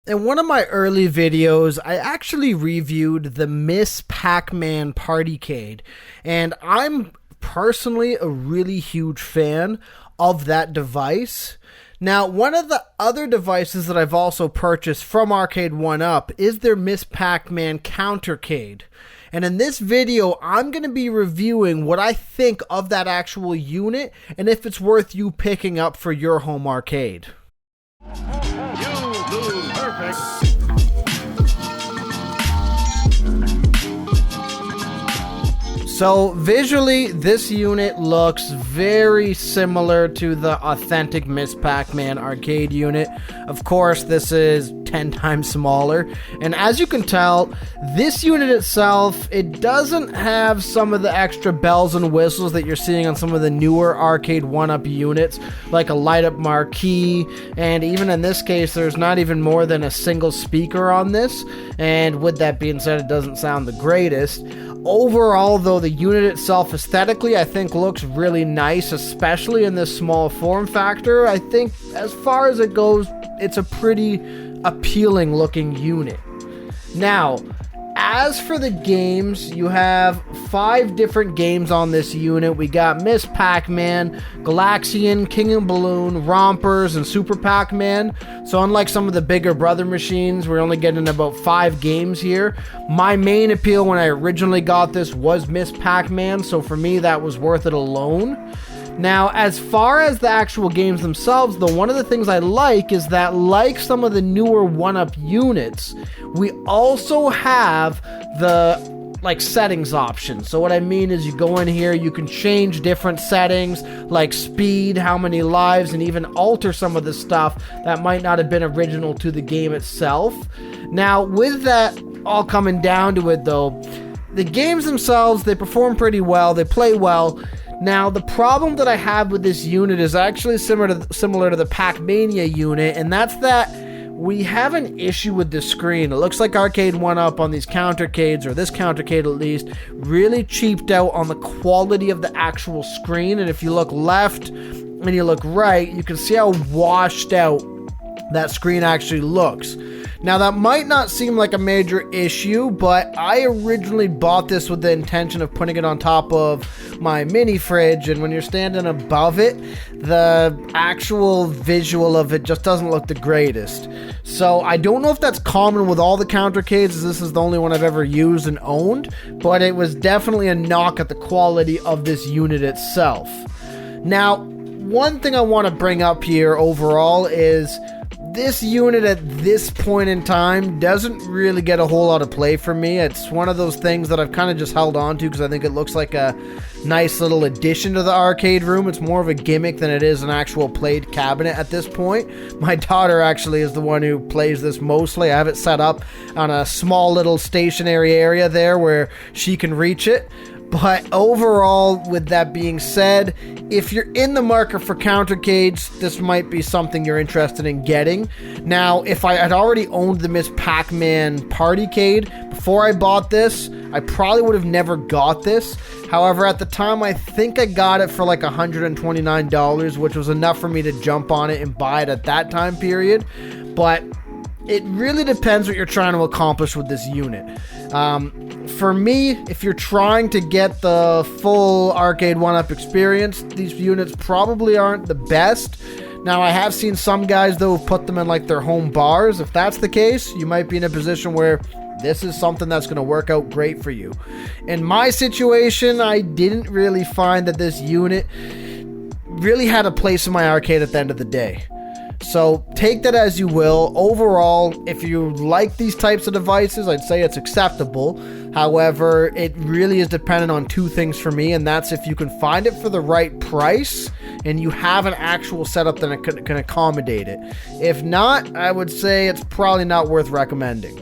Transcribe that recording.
In one of my early videos, I actually reviewed the Miss Pac-Man Partycade, and I'm personally a really huge fan of that device. Now, one of the other devices that I've also purchased from Arcade1Up is their Miss Pac-Man Countercade. And in this video, I'm going to be reviewing what I think of that actual unit and if it's worth you picking up for your home arcade. You lose. Perfect. So visually, this unit looks very similar to the authentic Miss Pac-Man arcade unit. Of course, this is 10 times smaller. And as you can tell, this unit itself, it doesn't have some of the extra bells and whistles that you're seeing on some of the newer Arcade1Up units, like a light-up marquee, and even in this case, there's not even more than a single speaker on this. And with that being said, it doesn't sound the greatest. Overall, though, the unit itself aesthetically, I think, looks really nice, especially in this small form factor. I think, as far as it goes, it's a pretty appealing looking unit. Now, as for the games, you have 5 different games on this unit. We got Miss Pac-Man, Galaxian, King and Balloon, Rompers, and Super Pac-Man. So unlike some of the bigger brother machines, we're only getting about 5 games here. My main appeal when I originally got this was Miss Pac-Man, so for me that was worth it alone. Now, as far as the actual games themselves, though, one of the things I like is that, like some of the newer 1-Up units, we also have the settings option. So what I mean is you go in here, you can change different settings like speed, how many lives, and even alter some of the stuff that might not have been original to the game itself. Now, with that all coming down to it, though, the games themselves, they perform pretty well, they play well. Now, the problem that I have with this unit is actually similar to the Pac-Mania unit, and that's that we have an issue with the screen. It looks like Arcade1Up on these Countercades, or this Countercade at least, really cheaped out on the quality of the actual screen. And if you look left and you look right, you can see how washed out that screen actually looks. Now, that might not seem like a major issue, but I originally bought this with the intention of putting it on top of my mini fridge, and when you're standing above it, the actual visual of it just doesn't look the greatest. So I don't know if that's common with all the Countercades, as this is the only one I've ever used and owned, but it was definitely a knock at the quality of this unit itself. Now, one thing I want to bring up here overall is this unit at this point in time doesn't really get a whole lot of play for me. It's one of those things that I've kind of just held on to because I think it looks like a nice little addition to the arcade room. It's more of a gimmick than it is an actual played cabinet at this point. My daughter actually is the one who plays this mostly. I have it set up on a small little stationary area there where she can reach it. But overall, with that being said, if you're in the market for Countercades, this might be something you're interested in getting. Now, if I had already owned the Miss Pac-Man Partycade before I bought this, I probably would have never got this. However, at the time, I think I got it for like $129, which was enough for me to jump on it and buy it at that time period. But it really depends what you're trying to accomplish with this unit. For me, if you're trying to get the full Arcade1Up experience, these units probably aren't the best. Now, I have seen some guys, though, who've put them in like their home bars. If that's the case, you might be in a position where this is something that's going to work out great for you. In my situation, I didn't really find that this unit really had a place in my arcade at the end of the day. So take that as you will. Overall, if you like these types of devices, I'd say it's acceptable. However, it really is dependent on 2 things for me, and that's if you can find it for the right price and you have an actual setup that can accommodate it. If not, I would say it's probably not worth recommending.